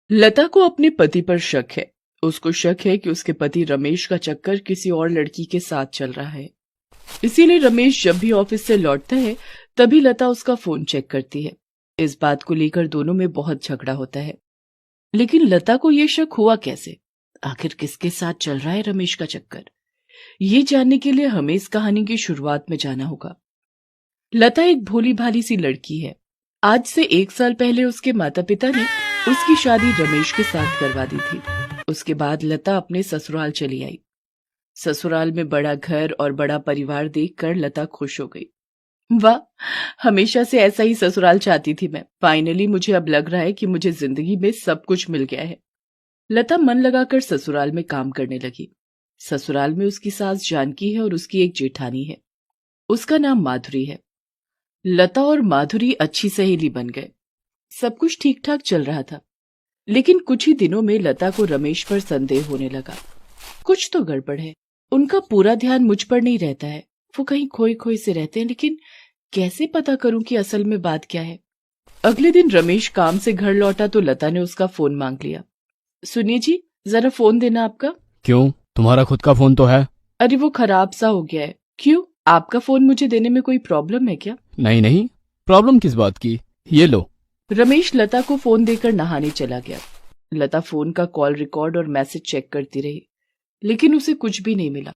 लता को अपने पति पर शक है। उसको शक है कि उसके पति रमेश का चक्कर किसी और लड़की के साथ चल रहा है। इसीलिए रमेश जब भी ऑफिस से लौटता है तभी लता उसका फोन चेक करती है। इस बात को लेकर दोनों में बहुत झगड़ा होता है। लेकिन लता को यह शक हुआ कैसे? आखिर किसके साथ चल रहा है रमेश का चक्कर? ये जानने के लिए हमें इस कहानी की शुरुआत में जाना होगा। लता एक भोली भाली सी लड़की है। आज से 1 साल पहले उसके माता पिता ने उसकी शादी रमेश के साथ करवा दी थी। उसके बाद लता अपने ससुराल चली आई। ससुराल में बड़ा घर और बड़ा परिवार देखकर लता खुश हो गई। वाह, हमेशा से ऐसा ही ससुराल चाहती थी मैं। फाइनली मुझे अब लग रहा है कि मुझे जिंदगी में सब कुछ मिल गया है। लता मन लगाकर ससुराल में काम करने लगी। ससुराल में उसकी सास जानकी है और उसकी एक जेठानी है। उसका नाम माधुरी है। लता और माधुरी अच्छी सहेली बन गए। सब कुछ ठीक ठाक चल रहा था, लेकिन कुछ ही दिनों में लता को रमेश पर संदेह होने लगा। कुछ तो गड़बड़ है। उनका पूरा ध्यान मुझ पर नहीं रहता है। वो कहीं खोए खोए से रहते हैं, लेकिन कैसे पता करूं कि असल में बात क्या है? अगले दिन रमेश काम से घर लौटा तो लता ने उसका फोन मांग लिया। सुनिए जी, जरा फोन देना आपका। क्यों, तुम्हारा खुद का फोन तो है। अरे वो खराब सा हो गया है। क्यों, आपका फोन मुझे देने में कोई प्रॉब्लम है क्या? नहीं नहीं, प्रॉब्लम किस बात की, ये लो। रमेश लता को फोन देकर नहाने चला गया। लता फोन का कॉल रिकॉर्ड और मैसेज चेक करती रही, लेकिन उसे कुछ भी नहीं मिला।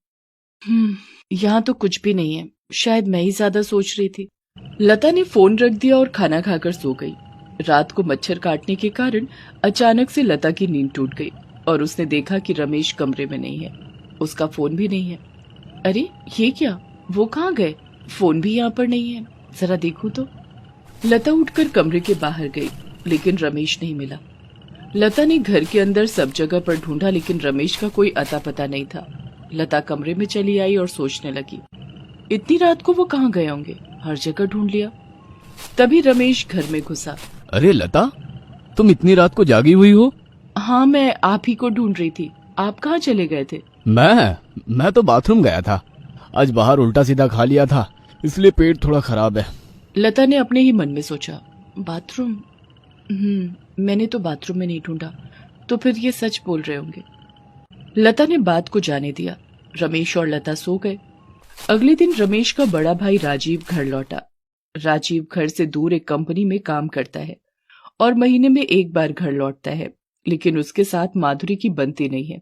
यहाँ तो कुछ भी नहीं है। शायद मैं ही ज्यादा सोच रही थी। लता ने फोन रख दिया और खाना खाकर सो गई। रात को मच्छर काटने के कारण अचानक से लता की नींद टूट गई और उसने देखा कि रमेश कमरे में नहीं है। उसका फोन भी नहीं है। अरे ये क्या, वो कहाँ गए? फोन भी यहाँ पर नहीं है, जरा देखूं तो। लता उठकर कमरे के बाहर गई, लेकिन रमेश नहीं मिला। लता ने घर के अंदर सब जगह पर ढूंढा, लेकिन रमेश का कोई अता पता नहीं था। लता कमरे में चली आई और सोचने लगी, इतनी रात को वो कहाँ गए होंगे? हर जगह ढूंढ लिया। तभी रमेश घर में घुसा। अरे लता, तुम इतनी रात को जागी हुई हो? हाँ, मैं आप ही को ढूंढ रही थी। आप कहाँ चले गए थे? मैं तो बाथरूम गया था। आज बाहर उल्टा सीधा खा लिया था, इसलिए पेट थोड़ा खराब है। लता ने अपने ही मन में सोचा, बाथरूम? मैंने तो बाथरूम में नहीं ढूंढा, तो फिर ये सच बोल रहे होंगे। लता ने बात को जाने दिया। रमेश और लता सो गए। अगले दिन रमेश का बड़ा भाई राजीव घर लौटा। राजीव घर से दूर एक कंपनी में काम करता है और महीने में एक बार घर लौटता है, लेकिन उसके साथ माधुरी की बनती नहीं है।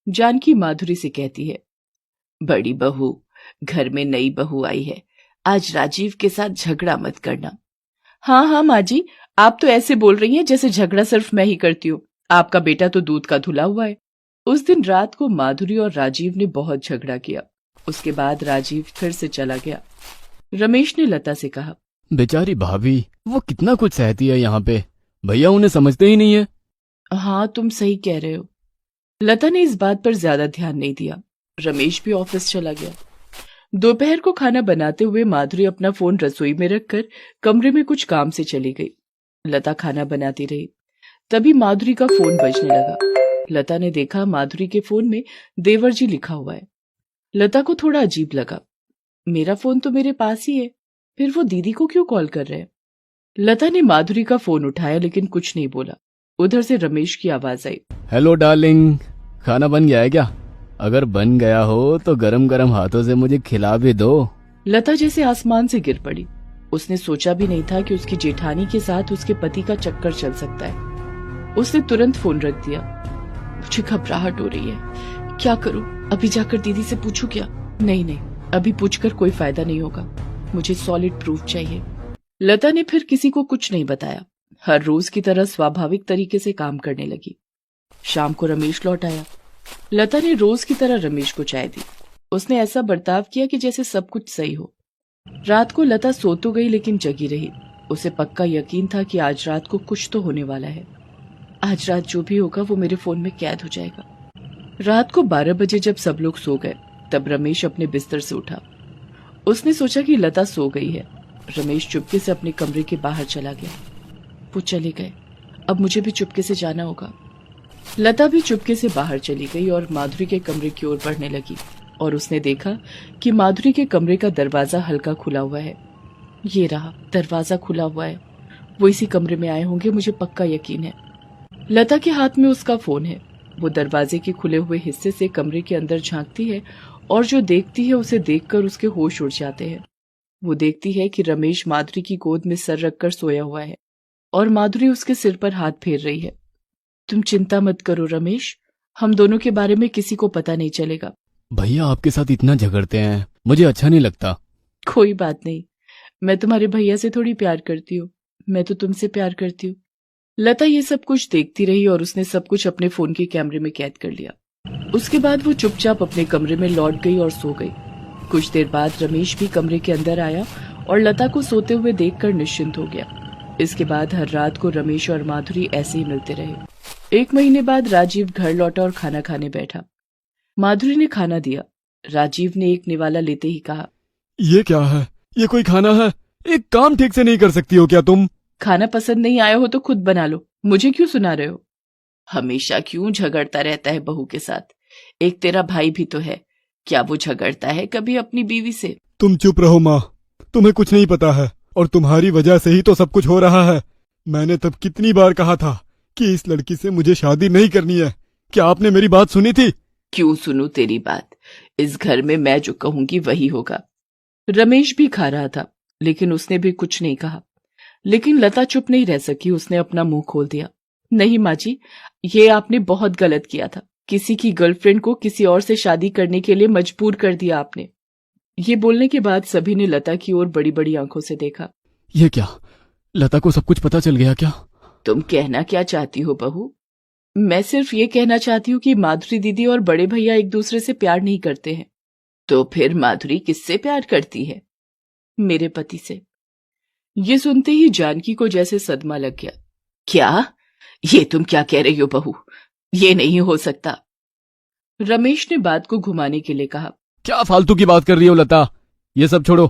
जानकी माधुरी से कहती है, बड़ी बहू, घर में नई बहू आई है, आज राजीव के साथ झगड़ा मत करना। हाँ हाँ माँ जी, आप तो ऐसे बोल रही हैं जैसे झगड़ा सिर्फ मैं ही करती हूँ। आपका बेटा तो दूध का धुला हुआ है। उस दिन रात को माधुरी और राजीव ने बहुत झगड़ा किया। उसके बाद राजीव फिर से चला गया। रमेश ने लता से कहा, बेचारी भाभी, वो कितना कुछ सहती है यहाँ पे, भैया उन्हें समझते ही नहीं है। हाँ, तुम सही कह रहे हो। लता ने इस बात पर ज्यादा ध्यान नहीं दिया। रमेश भी ऑफिस चला गया। दोपहर को खाना बनाते हुए माधुरी अपना फोन रसोई में रखकर कमरे में कुछ काम से चली गई। लता खाना बनाती रही। तभी माधुरी का फोन बजने लगा। लता ने देखा माधुरी के फोन में देवर जी लिखा हुआ है। लता को थोड़ा अजीब लगा। मेरा फोन तो मेरे पास ही है, फिर वो दीदी को क्यों कॉल कर रहे हैं? लता ने माधुरी का फोन उठाया, लेकिन कुछ नहीं बोला। उधर से रमेश की आवाज आई, हेलो डार्लिंग, खाना बन गया है क्या? अगर बन गया हो तो गरम गरम हाथों से मुझे खिला भी दो। लता जैसे आसमान से गिर पड़ी। उसने सोचा भी नहीं था कि उसकी जेठानी के साथ उसके पति का चक्कर चल सकता है। उसने तुरंत फोन रख दिया। मुझे घबराहट हो रही है, क्या करूं? अभी जाकर दीदी से पूछूं क्या? नहीं, अभी पूछकर कोई फायदा नहीं होगा। मुझे सॉलिड प्रूफ चाहिए। लता ने फिर किसी को कुछ नहीं बताया। हर रोज की तरह स्वाभाविक तरीके से काम करने लगी। शाम को रमेश लौट आया। लता ने रोज की तरह रमेश को चाय दी। उसने ऐसा बर्ताव किया कि जैसे सब कुछ सही हो। रात को लता सो तो गई, लेकिन जगी रही। उसे पक्का यकीन था कि आज रात को कुछ तो होने वाला है। आज रात जो भी होगा वो मेरे फोन में कैद हो जाएगा। रात को 12 बजे जब सब लोग सो गए, तब रमेश अपने बिस्तर से उठा। उसने सोचा कि लता सो गई है। रमेश चुपके से अपने कमरे के बाहर चला गया। वो चले गए, अब मुझे भी चुपके से जाना होगा। लता भी चुपके से बाहर चली गई और माधुरी के कमरे की ओर बढ़ने लगी, और उसने देखा कि माधुरी के कमरे का दरवाजा हल्का खुला हुआ है। ये रहा, दरवाजा खुला हुआ है। वो इसी कमरे में आए होंगे, मुझे पक्का यकीन है। लता के हाथ में उसका फोन है। वो दरवाजे के खुले हुए हिस्से से कमरे के अंदर झांकती है और जो देखती है उसे देखकर उसके होश उड़ जाते हैं। वो देखती है कि रमेश माधुरी की गोद में सर रखकर सोया हुआ है और माधुरी उसके सिर पर हाथ फेर रही है। तुम चिंता मत करो रमेश, हम दोनों के बारे में किसी को पता नहीं चलेगा। भैया आपके साथ इतना झगड़ते हैं, मुझे अच्छा नहीं लगता। कोई बात नहीं, मैं तुम्हारे भैया से थोड़ी प्यार करती हूँ, मैं तो तुमसे प्यार करती हूँ। लता ये सब कुछ देखती रही और उसने सब कुछ अपने फोन के कैमरे में कैद कर लिया। उसके बाद वो चुपचाप अपने कमरे में लौट गई और सो गई। कुछ देर बाद रमेश भी कमरे के अंदर आया और लता को सोते हुए देखकर निश्चिंत हो गया। इसके बाद हर रात को रमेश और माधुरी ऐसे ही मिलते रहे। 1 महीने बाद राजीव घर लौटा और खाना खाने बैठा। माधुरी ने खाना दिया। राजीव ने एक निवाला लेते ही कहा, ये क्या है? ये कोई खाना है? एक काम ठीक से नहीं कर सकती हो क्या तुम? खाना पसंद नहीं आया हो तो खुद बना लो, मुझे क्यों सुना रहे हो? हमेशा क्यों झगड़ता रहता है बहू के साथ? एक तेरा भाई भी तो है, क्या वो झगड़ता है कभी अपनी बीवी से? तुम चुप रहो माँ, तुम्हें कुछ नहीं पता है और तुम्हारी वजह से ही तो सब कुछ हो रहा है। मैंने तब कितनी बार कहा था कि इस लड़की से मुझे शादी नहीं करनी है। क्या आपने मेरी बात सुनी थी? क्यों सुनूं तेरी बात? इस घर में मैं जो कहूंगी वही होगा। रमेश भी खा रहा था लेकिन उसने भी कुछ नहीं कहा। लेकिन लता चुप नहीं रह सकी, उसने अपना मुंह खोल दिया। नहीं माँ जी, ये आपने बहुत गलत किया था। किसी की गर्लफ्रेंड को किसी और से शादी करने के लिए मजबूर कर दिया आपने। ये बोलने के बाद सभी ने लता की ओर बड़ी बड़ी आंखों से देखा। ये क्या, लता को सब कुछ पता चल गया क्या? तुम कहना क्या चाहती हो बहू? मैं सिर्फ ये कहना चाहती हूँ कि माधुरी दीदी और बड़े भैया एक दूसरे से प्यार नहीं करते हैं। तो फिर माधुरी किससे प्यार करती है? मेरे पति से। ये सुनते ही जानकी को जैसे सदमा लग गया। क्या? ये तुम क्या कह रही हो बहू? ये नहीं हो सकता। रमेश ने बात को घुमाने के लिए कहा। क्या फालतू की बात कर रही हो लता? ये सब छोड़ो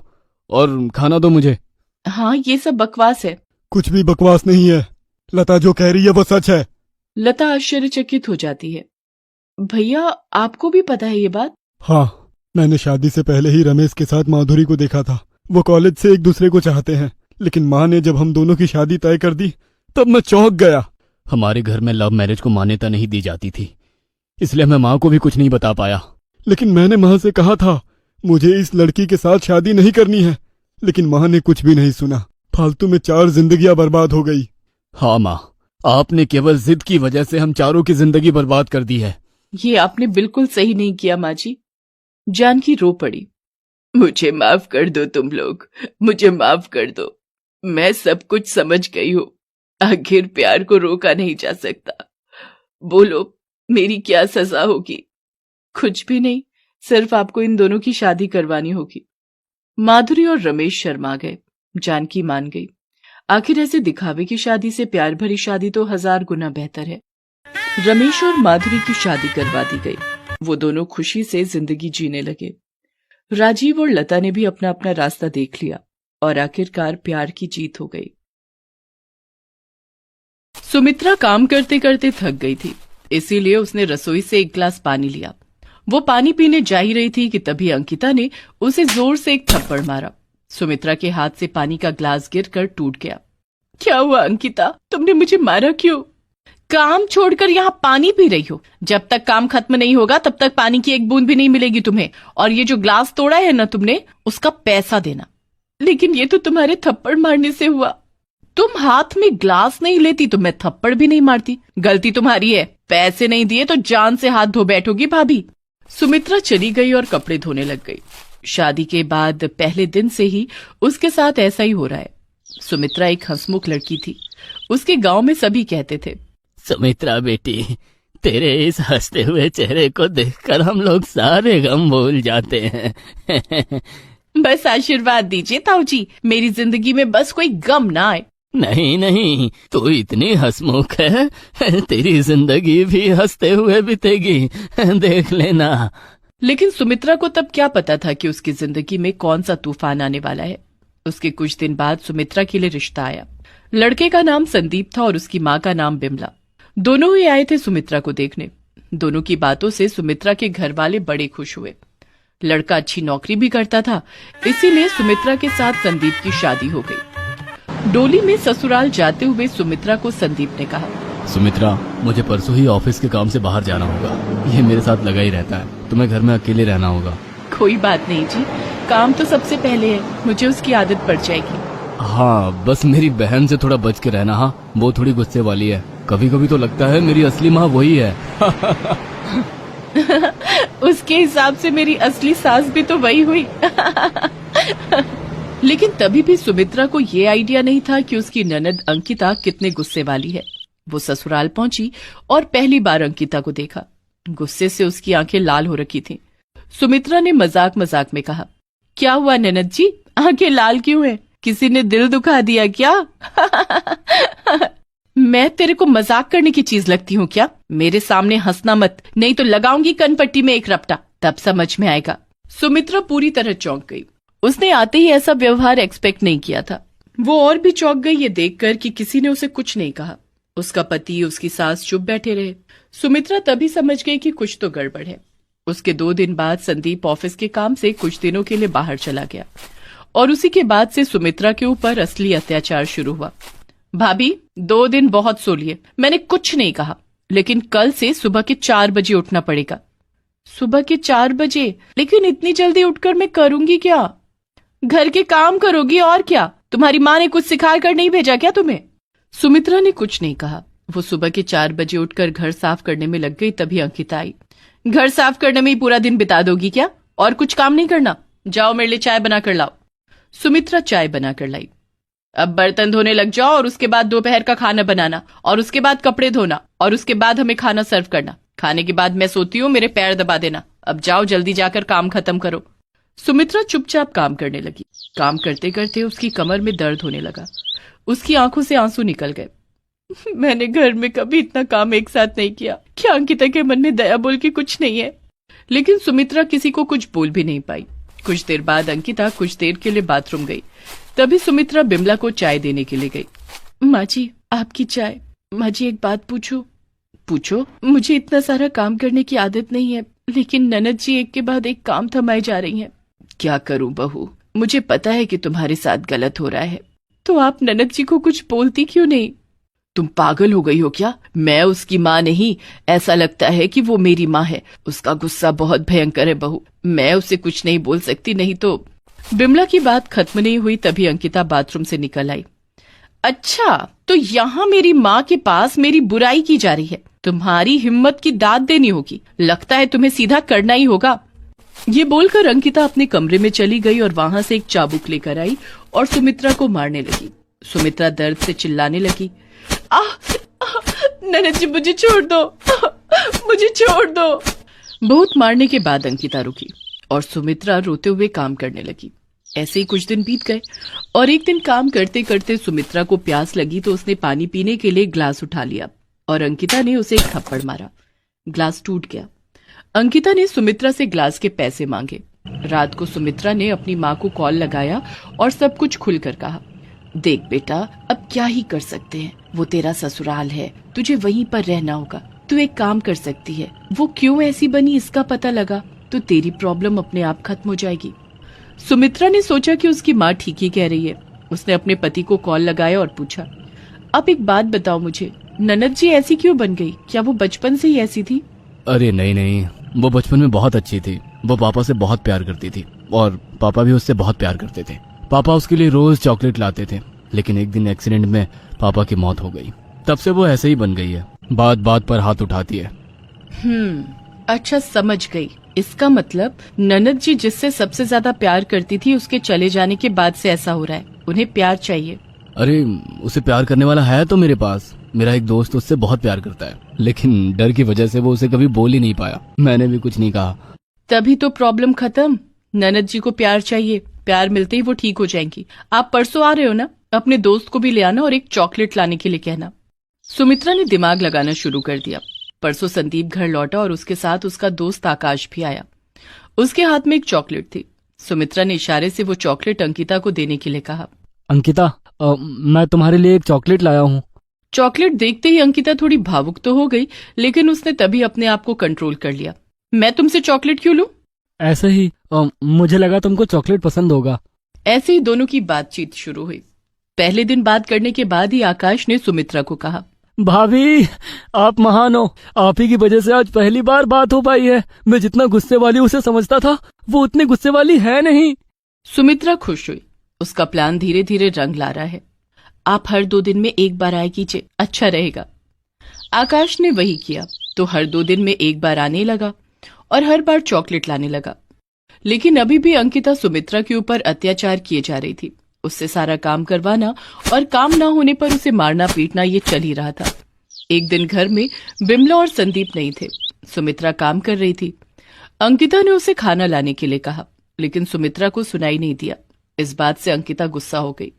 और खाना दो मुझे। हाँ, ये सब बकवास है। कुछ भी बकवास नहीं है, लता जो कह रही है वो सच है। लता आश्चर्यचकित हो जाती है। भैया, आपको भी पता है ये बात? हाँ, मैंने शादी से पहले ही रमेश के साथ माधुरी को देखा था। वो कॉलेज से एक दूसरे को चाहते हैं, लेकिन माँ ने जब हम दोनों की शादी तय कर दी तब मैं चौंक गया। हमारे घर में लव मैरिज को मान्यता नहीं दी जाती थी, इसलिए मैं माँ को भी कुछ नहीं बता पाया। लेकिन मैंने माँ से कहा था मुझे इस लड़की के साथ शादी नहीं करनी है, लेकिन माँ ने कुछ भी नहीं सुना। फालतू में 4 जिंदगियां बर्बाद हो गई। हाँ माँ, आपने केवल जिद की वजह से हम चारों की जिंदगी बर्बाद कर दी है। ये आपने बिल्कुल सही नहीं किया माँ जी। जानकी रो पड़ी। मुझे माफ कर दो तुम लोग, मुझे माफ कर दो। मैं सब कुछ समझ गई हूँ। आखिर प्यार को रोका नहीं जा सकता। बोलो, मेरी क्या सजा होगी? कुछ भी नहीं, सिर्फ आपको इन दोनों की शादी करवानी होगी। माधुरी और रमेश शर्मा गए। जानकी मान गई। आखिर ऐसे दिखावे की शादी से प्यार भरी शादी तो 1000 गुना बेहतर है। रमेश और माधुरी की शादी करवा दी गई। वो दोनों खुशी से जिंदगी जीने लगे। राजीव और लता ने भी अपना अपना रास्ता देख लिया और आखिरकार प्यार की जीत हो गई। सुमित्रा काम करते करते थक गई थी, इसीलिए उसने रसोई से एक गिलास पानी लिया। वो पानी पीने जा ही रही थी कि तभी अंकिता ने उसे जोर से एक थप्पड़ मारा। सुमित्रा के हाथ से पानी का ग्लास गिरकर टूट गया। क्या हुआ अंकिता, तुमने मुझे मारा क्यों? काम छोड़कर यहाँ पानी पी रही हो? जब तक काम खत्म नहीं होगा तब तक पानी की एक बूंद भी नहीं मिलेगी तुम्हें। और ये जो ग्लास तोड़ा है ना तुमने, उसका पैसा देना। लेकिन ये तो तुम्हारे थप्पड़ मारने से हुआ। तुम हाथ में ग्लास नहीं लेती तो मैं थप्पड़ भी नहीं मारती। गलती तुम्हारी है। पैसे नहीं दिए तो जान से हाथ धो बैठोगी भाभी। सुमित्रा चली गई और कपड़े धोने लग गई। शादी के बाद पहले दिन से ही उसके साथ ऐसा ही हो रहा है। सुमित्रा एक हंसमुख लड़की थी। उसके गांव में सभी कहते थे, सुमित्रा बेटी, तेरे इस हंसते हुए चेहरे को देखकर हम लोग सारे गम भूल जाते हैं। बस आशीर्वाद दीजिए ताऊ जी, मेरी जिंदगी में बस कोई गम ना आए। नहीं नहीं, तू इतनी हंसमुख है, तेरी जिंदगी भी हंसते हुए बीतेगी, देख लेना। लेकिन सुमित्रा को तब क्या पता था कि उसकी जिंदगी में कौन सा तूफान आने वाला है। उसके कुछ दिन बाद सुमित्रा के लिए रिश्ता आया। लड़के का नाम संदीप था और उसकी माँ का नाम बिमला। दोनों ही आए थे सुमित्रा को देखने। दोनों की बातों से सुमित्रा के घर वाले बड़े खुश हुए। लड़का अच्छी नौकरी भी करता था, इसीलिए सुमित्रा के साथ संदीप की शादी हो गई। डोली में ससुराल जाते हुए सुमित्रा को संदीप ने कहा, सुमित्रा, मुझे परसों ही ऑफिस के काम से बाहर जाना होगा। ये मेरे साथ लगा ही रहता है। तुम्हें घर में अकेले रहना होगा। कोई बात नहीं जी, काम तो सबसे पहले है, मुझे उसकी आदत पड़ जाएगी। हाँ, बस मेरी बहन से थोड़ा बच के रहना। हाँ, वो थोड़ी गुस्से वाली है। कभी कभी तो लगता है मेरी असली माँ वही है। उसके हिसाब से मेरी असली सास भी तो वही हुई। लेकिन तभी भी सुमित्रा को ये आइडिया नहीं था कि उसकी ननद अंकिता कितने गुस्से वाली है। वो ससुराल पहुंची और पहली बार अंकिता को देखा। गुस्से से उसकी आंखें लाल हो रखी थीं। सुमित्रा ने मजाक मजाक में कहा, क्या हुआ ननद जी, आंखें लाल क्यों है? किसी ने दिल दुखा दिया क्या? मैं तेरे को मजाक करने की चीज लगती हूँ क्या? मेरे सामने हंसना मत, नहीं तो लगाऊंगी कनपट्टी में एक रपटा, तब समझ में आएगा। सुमित्रा पूरी तरह चौंक गई। उसने आते ही ऐसा व्यवहार एक्सपेक्ट नहीं किया था। वो और भी चौंक गई ये देखकर कि किसी ने उसे कुछ नहीं कहा। उसका पति, उसकी सास चुप बैठे रहे। सुमित्रा तभी समझ गई कि कुछ तो गड़बड़ है। उसके 2 दिन बाद संदीप ऑफिस के काम से कुछ दिनों के लिए बाहर चला गया और उसी के बाद से सुमित्रा के ऊपर असली अत्याचार शुरू हुआ। भाभी, 2 दिन बहुत सो लिए, मैंने कुछ नहीं कहा, लेकिन कल से सुबह के 4 बजे उठना पड़ेगा। सुबह के 4 बजे? लेकिन इतनी जल्दी उठकर मैं करूंगी क्या? घर के काम करोगी और क्या? तुम्हारी माँ ने कुछ सिखा कर नहीं भेजा क्या तुम्हें? सुमित्रा ने कुछ नहीं कहा। वो सुबह के 4 बजे उठकर घर साफ करने में लग गई। तभी अंकिता आई। घर साफ करने में ही पूरा दिन बिता दोगी क्या? और कुछ काम नहीं करना? जाओ मेरे लिए चाय बना कर लाओ। सुमित्रा चाय बना कर लाई। अब बर्तन धोने लग जाओ और उसके बाद दोपहर का खाना बनाना और उसके बाद कपड़े धोना और उसके बाद हमें खाना सर्व करना। खाने के बाद मैं सोती हूँ, मेरे पैर दबा देना। अब जाओ जल्दी जाकर काम खत्म करो। सुमित्रा चुपचाप काम करने लगी। काम करते करते उसकी कमर में दर्द होने लगा। उसकी आंखों से आंसू निकल गए। मैंने घर में कभी इतना काम एक साथ नहीं किया। क्या अंकिता के मन में दया बोल के कुछ नहीं है? लेकिन सुमित्रा किसी को कुछ बोल भी नहीं पाई। कुछ देर बाद अंकिता कुछ देर के लिए बाथरूम गई। तभी सुमित्रा बिमला को चाय देने के लिए गई। माँ जी, आपकी चाय। माँ जी, एक बात पूछूं? पूछो। मुझे इतना सारा काम करने की आदत नहीं है, लेकिन ननद जी एक के बाद एक काम थमाई जा रही हैं। क्या करूं बहू, मुझे पता है कि तुम्हारे साथ गलत हो रहा है, तो आप ननद जी को कुछ बोलती क्यों नहीं? तुम पागल हो गई हो क्या? मैं उसकी माँ नहीं, ऐसा लगता है कि वो मेरी माँ है। उसका गुस्सा बहुत भयंकर है बहू, मैं उसे कुछ नहीं बोल सकती, नहीं तो। बिमला की बात खत्म नहीं हुई तभी अंकिता बाथरूम से निकल आई। अच्छा, तो यहाँ मेरी माँ के पास मेरी बुराई की जा रही है। तुम्हारी हिम्मत की दाद देनी होगी, लगता है तुम्हें सीधा करना ही होगा। ये बोलकर अंकिता अपने कमरे में चली गई और वहां से एक चाबुक लेकर आई और सुमित्रा को मारने लगी। सुमित्रा दर्द से चिल्लाने लगी, ननद जी मुझे छोड़ दो, मुझे छोड़ दो। बहुत मारने के बाद अंकिता रुकी और सुमित्रा रोते हुए काम करने लगी। ऐसे ही कुछ दिन बीत गए और एक दिन काम करते करते सुमित्रा को प्यास लगी तो उसने पानी पीने के लिए ग्लास उठा लिया और अंकिता ने उसे एक थप्पड़ मारा। ग्लास टूट गया। अंकिता ने सुमित्रा से ग्लास के पैसे मांगे। रात को सुमित्रा ने अपनी माँ को कॉल लगाया और सब कुछ खुलकर कहा। देख बेटा, अब क्या ही कर सकते हैं, वो तेरा ससुराल है, तुझे वहीं पर रहना होगा। तू एक काम कर सकती है, वो क्यों ऐसी बनी इसका पता लगा तो तेरी प्रॉब्लम अपने आप खत्म हो जाएगी। सुमित्रा ने सोचा कि उसकी माँ ठीक ही कह रही है। उसने अपने पति को कॉल लगाया और पूछा, अब एक बात बताओ मुझे, ननद जी ऐसी क्यों बन गई? क्या वो बचपन से ही ऐसी थी? अरे नहीं, वो बचपन में बहुत अच्छी थी। वो पापा से बहुत प्यार करती थी और पापा भी उससे बहुत प्यार करते थे। पापा उसके लिए रोज चॉकलेट लाते थे, लेकिन एक दिन एक्सीडेंट में पापा की मौत हो गई। तब से वो ऐसे ही बन गई है, बात बात पर हाथ उठाती है। अच्छा, समझ गई। इसका मतलब ननद जी जिससे सबसे ज्यादा प्यार करती थी उसके चले जाने के बाद से ऐसा हो रहा है। उन्हें प्यार चाहिए। अरे उसे प्यार करने वाला है तो मेरे पास। मेरा एक दोस्त उससे बहुत प्यार करता है, लेकिन डर की वजह से वो उसे कभी बोल ही नहीं पाया। मैंने भी कुछ नहीं कहा। तभी तो प्रॉब्लम खत्म। ननद जी को प्यार चाहिए, प्यार मिलते ही वो ठीक हो जाएंगी। आप परसों आ रहे हो ना? अपने दोस्त को भी ले आना और एक चॉकलेट लाने के लिए कहना। सुमित्रा ने दिमाग लगाना शुरू कर दिया। परसों संदीप घर लौटा और उसके साथ उसका दोस्त आकाश भी आया। उसके हाथ में एक चॉकलेट थी। सुमित्रा ने इशारे से वो चॉकलेट अंकिता को देने के लिए कहा। अंकिता, मैं तुम्हारे लिए एक चॉकलेट लाया हूँ। चॉकलेट देखते ही अंकिता थोड़ी भावुक तो हो गई, लेकिन उसने तभी अपने आप को कंट्रोल कर लिया। मैं तुमसे चॉकलेट क्यों लूं? ऐसे ही मुझे लगा तुमको चॉकलेट पसंद होगा। ऐसे ही दोनों की बातचीत शुरू हुई। पहले दिन बात करने के बाद ही आकाश ने सुमित्रा को कहा, भाभी, आप महान हो। आप ही की वजह से आज पहली बार बात हो पाई है। मैं जितना गुस्से वाली उसे समझता था, वो उतनी गुस्से वाली है नहीं। सुमित्रा खुश हुई। उसका प्लान धीरे धीरे रंग ला रहा है। आप हर 2 दिन में एक बार आया कीजिए, अच्छा रहेगा। आकाश ने वही किया तो हर 2 दिन में एक बार आने लगा और हर बार चॉकलेट लाने लगा। लेकिन अभी भी अंकिता सुमित्रा के ऊपर अत्याचार किए जा रही थी। उससे सारा काम करवाना और काम ना होने पर उसे मारना पीटना ये चल ही रहा था। एक दिन घर में बिमला और संदीप नहीं थे। सुमित्रा काम कर रही थी। अंकिता ने उसे खाना लाने के लिए कहा, लेकिन सुमित्रा को सुनाई नहीं दिया। इस बात से अंकिता गुस्सा हो गई।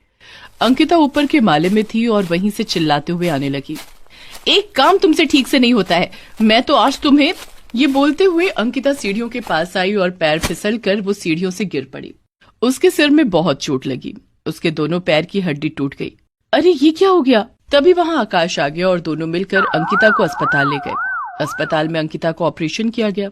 अंकिता ऊपर के माले में थी और वहीं से चिल्लाते हुए आने लगी, एक काम तुमसे ठीक से नहीं होता है, मैं तो आज तुम्हें। ये बोलते हुए अंकिता सीढ़ियों के पास आई और पैर फिसलकर वो सीढ़ियों से गिर पड़ी। उसके सिर में बहुत चोट लगी। उसके दोनों पैर की हड्डी टूट गई। अरे ये क्या हो गया? तभी वहां आकाश आ गया और दोनों मिलकर अंकिता को अस्पताल ले गए। अस्पताल में अंकिता को ऑपरेशन किया गया।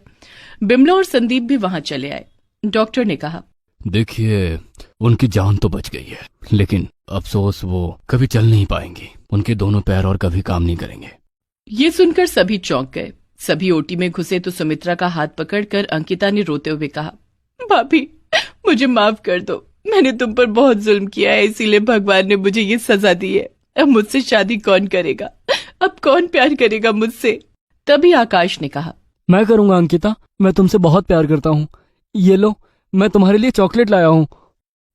बिमला और संदीप भी वहां चले आए। डॉक्टर ने कहा, देखिए, उनकी जान तो बच गई है, लेकिन अफसोस वो कभी चल नहीं पाएंगी। उनके दोनों पैर और कभी काम नहीं करेंगे। ये सुनकर सभी चौंक गए। सभी ओटी में घुसे तो सुमित्रा का हाथ पकड़कर अंकिता ने रोते हुए कहा, भाभी मुझे माफ कर दो, मैंने तुम पर बहुत जुल्म किया है, इसीलिए भगवान ने मुझे ये सजा दी है। अब मुझसे शादी कौन करेगा? अब कौन प्यार करेगा मुझसे? तभी आकाश ने कहा, मैं करूंगा अंकिता, मैं तुमसे बहुत प्यार करता हूँ। ये लो, मैं तुम्हारे लिए चॉकलेट लाया हूँ।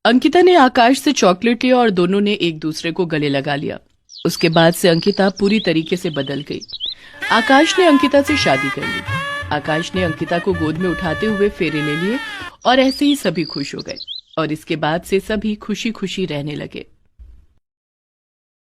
अंकिता ने आकाश से चॉकलेट लिया और दोनों ने एक दूसरे को गले लगा लिया। उसके बाद से अंकिता पूरी तरीके से बदल गई। आकाश ने अंकिता से शादी कर ली। आकाश ने अंकिता को गोद में उठाते हुए फेरे ले लिए और ऐसे ही सभी खुश हो गए और इसके बाद से सभी खुशी खुशी रहने लगे।